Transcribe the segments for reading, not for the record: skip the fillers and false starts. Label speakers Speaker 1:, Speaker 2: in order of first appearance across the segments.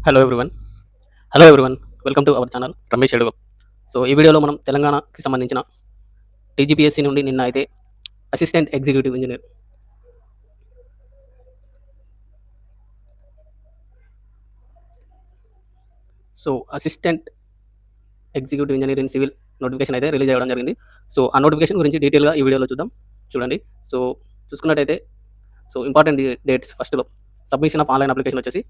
Speaker 1: Hello everyone. Hello everyone. Welcome to our channel Ramesh Edugu. So ఈ వీడియోలో మనం తెలంగాణకి సంబంధించిన టీజీపీఎస్సీ నుండి నిన్న అయితే assistant executive engineer assistant executive engineer in civil notification అయితే రిలీజ్ అవ్వడం జరిగింది. సో ఆ నోటిఫికేషన్ గురించి డీటెయిల్గా ఈ వీడియోలో చూద్దాం. చూడండి. సో చూసుకున్నట్టయితే ఇంపార్టెంట్ డేట్స్ ఫస్ట్లో సబ్మిషన్ ఆఫ్ ఆన్లైన్ అప్లికేషన్ వచ్చేసి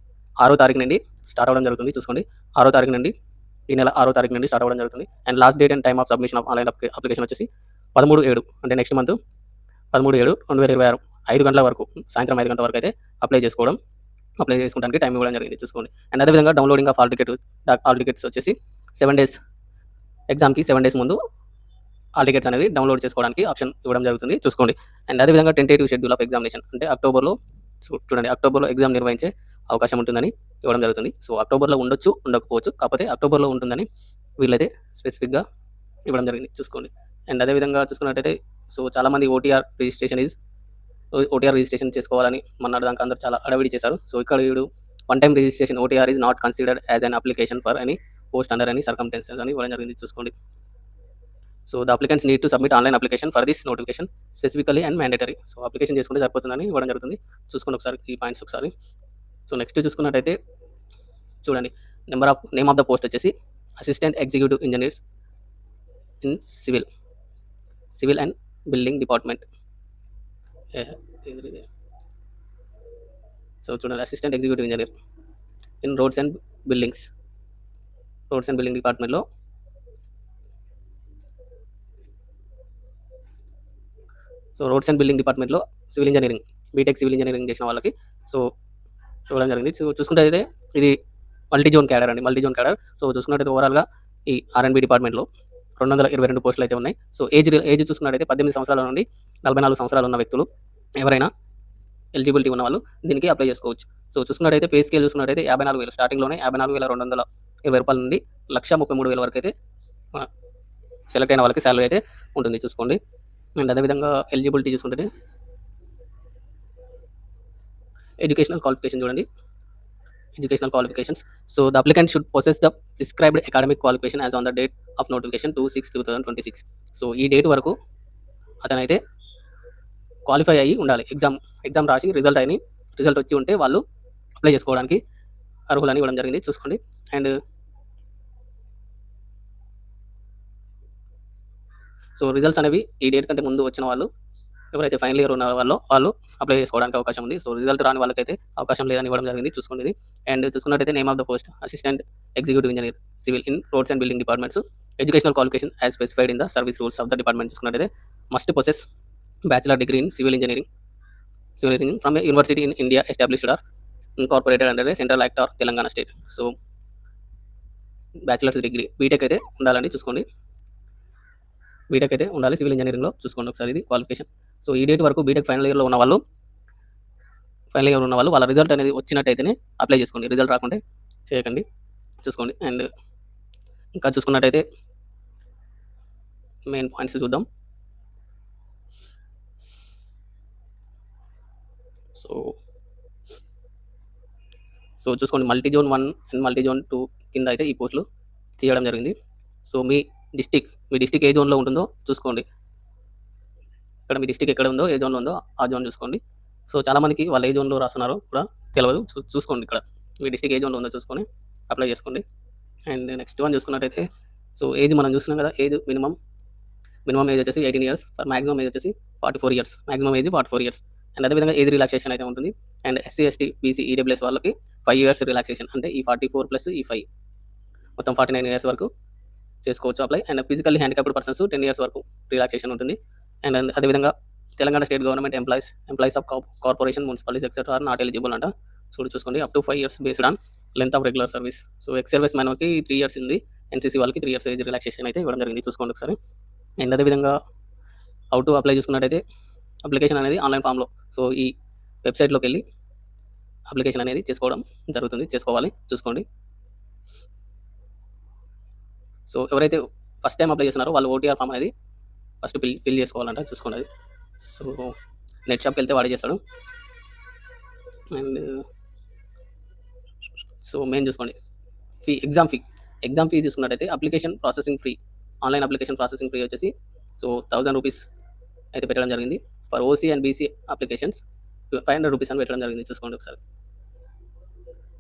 Speaker 1: 6వ తారీఖు నుండి స్టార్ట్ అవ్వడం జరుగుతుంది. చూసుకోండి, 6వ తారీఖు నుండి ఈ నెల 6వ తారీఖు నుండి స్టార్ట్ అవ్వడం జరుగుతుంది. And last date and time of submission of online application వచ్చేసి 13/7 అంటే నెక్స్ట్ మంత్ 13/7/2026 5 గంటల వరకు, సాయంత్రం 5 గంటల వరకు అయితే అప్లై చేసుకోవడానికి టైం ఇవ్వడం జరిగింది. చూసుకోండి. అండ్ అదేవిధంగా డౌన్లోడింగ్ ఆఫ్ ఆల్ టికెట్స్ వచ్చేసి 7 days ఎగ్జామ్కి 7 days ముందు ఆల్ టికెట్స్ అనేది డౌన్లోడ్ చేసుకోవడానికి ఆప్షన్ ఇవ్వడం జరుగుతుంది. చూసుకోండి. అండ్ అదేవిధంగా టెంటేటివ్ షెడ్యూల్ ఆఫ్ ఎగ్జామినేషన్ అంటే అక్టోబర్లో ఎగ్జామ్ నిర్వహించే అవకాశం ఉంటుందని ఇవ్వడం జరుగుతుంది. సో అక్టోబర్లో ఉండొచ్చు, ఉండకపోవచ్చు. కాకపోతే అక్టోబర్లో ఉంటుందని వీళ్ళైతే స్పెసిఫిక్గా ఇవ్వడం జరిగింది. చూసుకోండి. అండ్ అదేవిధంగా చూసుకున్నట్టయితే చాలామంది ఓటీఆర్ రిజిస్ట్రేషన్ చేసుకోవాలని మొన్నటి దాకా అందరూ చాలా అడవిడి చేశారు. సో ఇక్కడ వీడు one time registration OTR is not considered as an application for any post under any circumstances అని ఇవ్వడం జరిగింది. చూసుకోండి. So the applicants need to submit online application for this notification specifically and mandatory. So application చేసుకుంటే సరిపోతుందని ఇవ్వడం జరుగుతుంది. చూసుకోండి ఒకసారి ఈ పాయింట్స్ ఒకసారి. సో నెక్స్ట్ చూసుకున్నట్టయితే చూడండి, నేమ్ ఆఫ్ ద పోస్ట్ వచ్చేసి assistant executive engineers in civil and building department. So చూడండి, assistant executive engineer in roads and building డిపార్ట్మెంట్లో రోడ్స్ అండ్ బిల్డింగ్ డిపార్ట్మెంట్లో civil engineering, BTech civil engineering చేసిన వాళ్ళకి ఇవ్వడం జరిగింది. సో చూసుకుంటే ఇది మల్టీ జోన్ క్యాడర్. సో చూసుకున్నట్టయితే ఓవరాల్గా ఈ ఆర్ఎండ్బి డిపార్ట్మెంట్లో 222 పోస్టులు అయితే ఉన్నాయి. సో ఏజ్ చూసుకున్నట్టయితే 18 సంవత్సరాల నుండి 44 సంవత్సరాలు ఉన్న వ్యక్తులు ఎవరైనా ఎలిజిబిలిటీ ఉన్న వాళ్ళు దీనికి అప్లై చేసుకోవచ్చు. సో చూసుకున్నట్టయితే పే స్కేల్ చూసుకున్నట్టయితే 54,000 స్టార్టింగ్లోనే 54,220 రూపాయల నుండి 1,33,000 వరకు అయితే సెలెక్ట్ అయిన వాళ్ళకి శాలరీ అయితే ఉంటుంది. చూసుకోండి. అండ్ అదేవిధంగా ఎలిజిబిలిటీ చూసుకుంటే ఎడ్యుకేషనల్ క్వాలిఫికేషన్ చూడండి. Educational qualifications. So the applicant should possess the prescribed academic qualification as on the date of notification 2/6/2026. So ఈ డేట్ వరకు అతనైతే క్వాలిఫై అయ్యి ఉండాలి. ఎగ్జామ్ రాసి రిజల్ట్ వచ్చి ఉంటే వాళ్ళు అప్లై చేసుకోవడానికి అర్హులని ఇవ్వడం జరిగింది. చూసుకోండి. అండ్ రిజల్ట్స్ అనేవి ఈ డేట్ కంటే ముందు వచ్చిన వాళ్ళు ఎవరైతే ఫైనల్ ఇయర్ ఉన్న వాళ్ళు అప్లై చేసుకోవడానికి అవకాశం ఉంది. సో రిజల్ట్ రాని వాళ్ళకైతే అవకాశం లేదని ఇవ్వడం జరిగింది. చూసుకోండి ఇది. అండ్ చూసుకున్నట్టయితే name of the post assistant executive engineer civil in roads and building departments. Educational qualification as specified in the service rules of the department. చూసుకున్నట్టయితే must possess bachelor degree in civil engineering from a university in India established or incorporated under a central act or Telangana state. So bachelor's degree BTech అయితే ఉండాలండి. చూసుకోండి, BTech అయితే ఉండాలి civil ఇంజనీరింగ్లో. చూసుకోండి ఒకసారి ఇది క్వాలిఫికేషన్. సో ఈ డేట్ వరకు బీటెక్ ఫైనల్ ఇయర్లో ఉన్న వాళ్ళు వాళ్ళ రిజల్ట్ అనేది వచ్చినట్టయితేనే అప్లై చేసుకోండి. రిజల్ట్ రాకుంటే చేయకండి. చూసుకోండి. అండ్ ఇంకా చూసుకున్నట్టయితే మెయిన్ పాయింట్స్ చూద్దాం. సో చూసుకోండి, multi zone 1 and multi zone 2 కింద అయితే ఈ పోస్టులు తీయడం జరిగింది. సో మీ డిస్టిక్ ఏ జోన్లో ఉంటుందో చూసుకోండి. ఇక్కడ మీ డిస్టిక్ ఎక్కడ ఉందో, ఏ జోన్లో ఉందో ఆ జోన్ చూసుకోండి. సో చాలామందికి వాళ్ళు ఏ జోన్లో రాస్తున్నారో కూడా తెలియదు. చూసుకోండి, ఇక్కడ మీ డిస్టిక్ ఏ జోన్లో ఉందో చూసుకొని అప్లై చేసుకోండి. అండ్ నెక్స్ట్ వన్ చూసుకున్నట్టయితే ఏజ్ మనం చూస్తున్నాం కదా, ఏజ్ మినిమం ఏజ్ వచ్చేసి 18 years, మాక్సిమం ఏజ్ వచ్చేసి 44 years. Maximum age 44 years. And అదేవిధంగా ఏజ్ రిలాక్సేషన్ అయితే ఉంటుంది. And SC, ST, BC, EWS వాళ్ళకి 5 years రిలాక్సేషన్, అంటే ఈ 44 ప్లస్ ఈ 5 మొత్తం 49 years వరకు చేసుకోవచ్చు apply. And physically handicapped persons 10 years వరకు రిలాక్సేషన్ ఉంటుంది. అండ్ అదేవిధంగా Telangana state government employees of corporation, municipalities etcetera are not eligible అంట. చూసుకోండి. Up to 5 years based on length of regular service. So ex service మ్యాన్కి 3 years ఉంది. NCC వాళ్ళకి 3 years age relaxation అయితే ఇవ్వడం జరిగింది. చూసుకోండి ఒకసారి. అండ్ అదేవిధంగా హౌ టు అప్లై చూసుకున్నట్టయితే అప్లికేషన్ అనేది ఆన్లైన్ ఫామ్లో ఈ వెబ్సైట్లోకి వెళ్ళి అప్లికేషన్ అనేది చేసుకోవాలి. చూసుకోండి. సో ఎవరైతే ఫస్ట్ టైం అప్లై చేస్తున్నారో వాళ్ళు ఓటీఆర్ ఫామ్ అనేది ఫస్ట్ ఫిల్ చేసుకోవాలంట. చూసుకోండి అది. సో నెట్ షాప్కి వెళ్తే వాడే చేస్తాడు. అండ్ సో మెయిన్ చూసుకోండి, ఎగ్జామ్ ఫీ చూసుకున్నట్టయితే application processing free, online application processing free వచ్చేసి సో 1000 రూపీస్ అయితే పెట్టడం జరిగింది. For OC and BC applications 500 rupees అని పెట్టడం జరిగింది. చూసుకోండి ఒకసారి.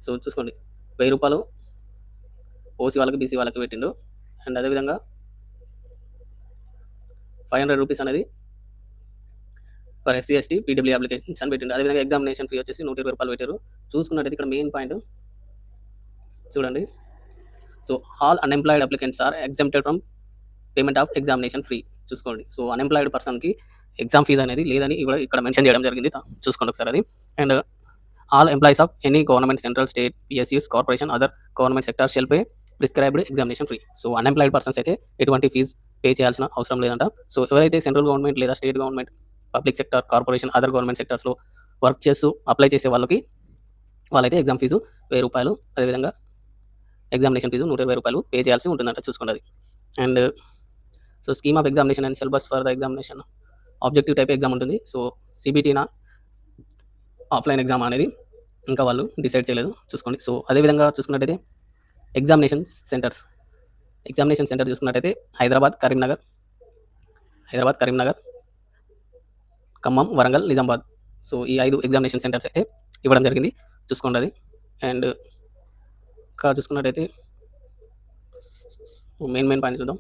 Speaker 1: సో చూసుకోండి, 1000 రూపాయలు ఓసీ వాళ్ళకి, బీసీ వాళ్ళకి పెట్టిండు. అండ్ అదేవిధంగా 500 రూపీస్ అనేది for SC ST PW applications అని పెట్టిండు. అదేవిధంగా ఎగ్జామినేషన్ ఫీ వచ్చేసి 120 రూపాయలు పెట్టారు. చూసుకున్నట్టయితే ఇక్కడ మెయిన్ పాయింట్ చూడండి. So all unemployed applicants are exempted from payment of examination free. చూసుకోండి, సో అన్ఎంప్లాయిడ్ పర్సన్కి ఎగ్జామ్ ఫీజు అనేది లేదని ఇక్కడ మెన్షన్ చేయడం జరిగింది. చూసుకోండి ఒకసారి అది. And all employees of any government, central, state, PSUs, corporation, other government sector shall pay prescribed examination free. So unemployed persons అయితే ఎటువంటి ఫీజు పే చేయాల్సిన అవసరం లేదంట. సో ఎవరైతే సెంట్రల్ గవర్నమెంట్ లేదా state government, public sector, corporation, other government సెక్టర్స్లో work చేస్తూ apply చేసే వాళ్ళైతే ఎగ్జామ్ ఫీజు 1000 రూపాయలు, అదేవిధంగా ఎగ్జామినేషన్ ఫీజు 120 రూపాయలు పే చేయాల్సి ఉంటుందంట. చూసుకోండి అది. And so scheme of examination and syllabus for the examination, objective type exam ఉంటుంది. సో సిబిటీనా ఆఫ్లైన్ ఎగ్జామ్ అనేది ఇంకా వాళ్ళు డిసైడ్ చేయలేదు. చూసుకోండి. సో అదేవిధంగా చూసుకున్నట్టయితే ఎగ్జామినేషన్ సెంటర్ చూసుకున్నట్టయితే హైదరాబాద్, కరీంనగర్, ఖమ్మం, వరంగల్, నిజామాబాద్. సో ఈ 5 ఎగ్జామినేషన్ సెంటర్స్ అయితే ఇవ్వడం జరిగింది. చూసుకోండి అది. అండ్ ఇంకా చూసుకున్నట్టయితే మెయిన్ పాయింట్ చూద్దాం.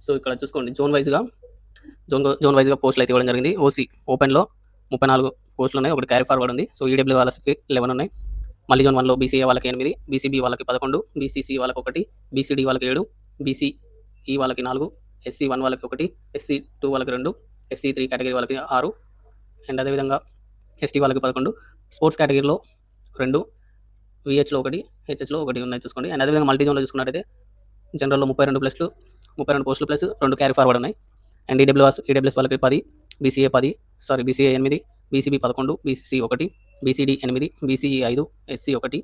Speaker 1: సో ఇక్కడ చూసుకోండి, జోన్ వైజ్గా పోస్టులు అయితే ఇవ్వడం జరిగింది. ఓసీ ఓపెన్లో 34 పోస్టులు ఉన్నాయి, ఒకటి క్యారీ ఫార్వర్డ్ ఉంది. సో ఈడబ్ల్యూ వాళ్ళకి 11 ఉన్నాయి. మళ్ళీ జోన్ 1లో బీసీఏ వాళ్ళకి 8, బీసీబీ వాళ్ళకి 11, బీసీసీ వాళ్ళకి 1, బీసీడీ వాళ్ళకి 7, బీసీఈ వాళ్ళకి 4, SC1 వాళ్ళకి 1, SC2 వాళ్ళకి 2, SC3 కేటగిరీ వాళ్ళకి 6, అండ్ అదేవిధంగా ST వాళ్ళకి 11, స్పోర్ట్స్ కేటగిరీలో 2, VHలో 1, HHలో 1 ఉన్నాయి. చూసుకోండి. అండ్ అదేవిధంగా మల్టీ జోన్లో చూసుకున్నట్టయితే జనరల్లో 32 పోస్టులు ప్లస్ 2 క్యారీ ఫార్వర్డ్ ఉన్నాయి. అండ్ ఈడబ్ల్యూఎస్ వాళ్ళకి 10, BCA 8, BCB 11, BCC 1, BCD 8, BCE 5, SC 1,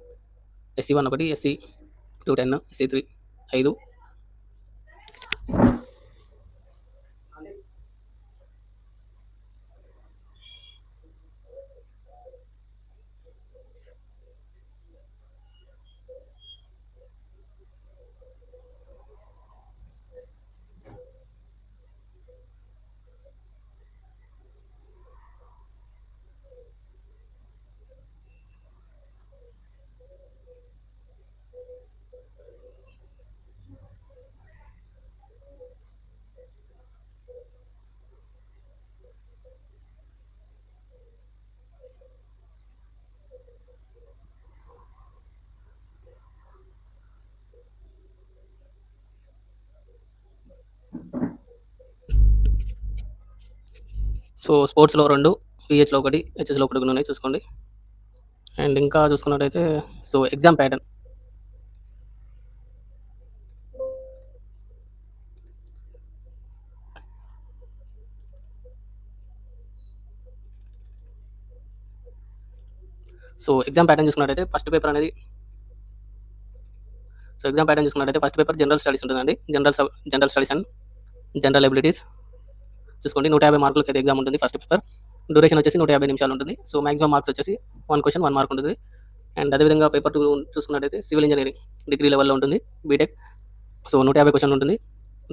Speaker 1: SC1 1, SC2 10, SC3 5. So స్పోర్ట్స్లో 2, VHలో 1, HHలో 1 ఉన్నాయి. చూసుకోండి. అండ్ ఇంకా చూసుకున్నట్టయితే సో ఎగ్జామ్ ప్యాటర్న్, చూసుకున్నట్టయితే ఫస్ట్ పేపర్ జనరల్ స్టడీస్ ఉంటుందండి. General studies and general abilities. చూసుకోండి, 150 మార్కులకి అయితే ఎగ్జామ్ ఉంటుంది. ఫస్ట్ పేపర్ డ్యూరేషన్ వచ్చేసి 150 నిమిషాలు ఉంటుంది. సో మాక్సిమం మార్క్స్ వచ్చేసి 1 క్వశ్చన్ 1 మార్క్ ఉంటుంది. అండ్ అదేవిధంగా పేపర్ 2 చూసుకున్నట్టయితే సివిల్ ఇంజనీరింగ్ డిగ్రీ లెవెల్లో ఉంటుంది, బీటెక్. సో 150 క్వశ్చన్ ఉంటుంది.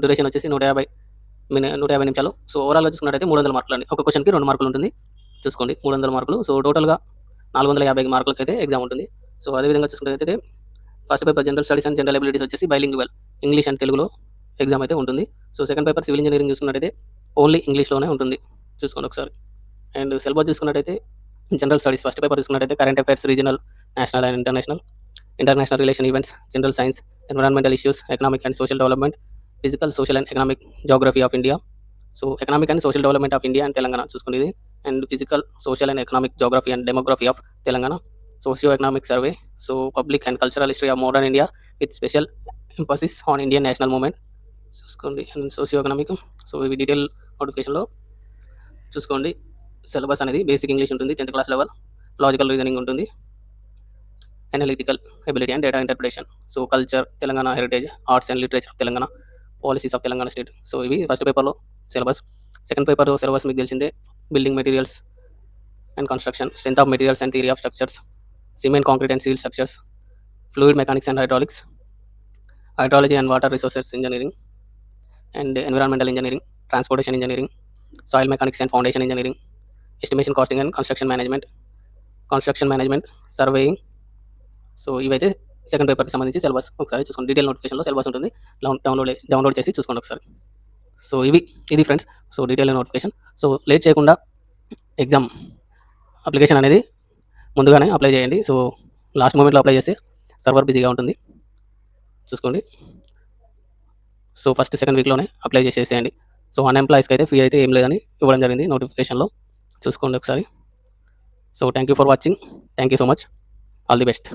Speaker 1: డ్యూరేషన్ వచ్చేసి 150 నిమిషాలు. సో ఓవరాల్గా చూసుకున్నట్టయితే 300 మార్కులు అండి. ఒక క్వశ్చన్కి 2 మార్కులు ఉంటుంది. చూసుకోండి, 300 మార్కులు. సో టోటల్గా 450 మార్కులకి అయితే ఎగ్జామ్ ఉంటుంది. సో అదేవిధంగా చూసుకున్నట్టయితే first paper general studies and general abilities వచ్చేసి బైలింగ్యువల్, ఇంగ్లీష్ అండ్ తెలుగులో ఎగ్జామ్ అయితే ఉంటుంది. So second paper civil engineering చూసుకున్నట్టయితే ఓన్లీ ఇంగ్లీష్లోనే ఉంటుంది. చూసుకోండి ఒకసారి. అండ్ సిలబస్ చూసుకున్నట్టయితే జనరల్ స్టడీస్ ఫస్ట్ పేపర్ చూసుకున్నట్టయితే current affairs, regional, national and international relation events, general science, environmental issues, economic and social development, physical, social and economic geography of India. So economic and social development of India and Telangana చూసుకునేది. And physical, social and economic geography and demography of Telangana, socio economic survey, so public and cultural history of modern India with special emphasis on Indian national movement. చూసుకోండి. And socio economic. So ఇవి detail నోటిఫికేషన్లో చూసుకోండి. Syllabus అనేది basic English ఉంటుంది 10th class level. Logical reasoning ఉంటుంది, analytical ability and data interpretation. So culture, Telangana heritage, arts and literature of Telangana, policies of Telangana state. So ఇవి first పేపర్లో syllabus. Second paper syllabus మీకు తెలిసిందే, building materials and construction, strength of materials and theory of structures, cement, concrete and steel structures, fluid mechanics and hydraulics, hydrology and water resources engineering, and environmental engineering, transportation engineering, soil mechanics and foundation engineering, estimation, costing and construction management, surveying. So ఇవైతే second పేపర్కి సంబంధించి syllabus. ఒకసారి చూసుకోండి, detail నోటిఫికేషన్లో syllabus ఉంటుంది, download చేసి చూసుకోండి ఒకసారి. సో ఇది friends, so detail notification. So late చేయకుండా ఎగ్జామ్ అప్లికేషన్ అనేది ముందుగానే అప్లై చేయండి. సో లాస్ట్ మూమెంట్లో అప్లై చేస్తే సర్వర్ బిజీగా ఉంటుంది, చూసుకోండి. సో ఫస్ట్ సెకండ్ వీక్లోనే అప్లై చేసేసేయండి. సో అన్ఎంప్లాయీస్కి అయితే ఫీ అయితే ఏం లేదని ఇవ్వడం జరిగింది నోటిఫికేషన్లో, చూసుకోండి ఒకసారి. So thank you for watching, thank you so much, all the best.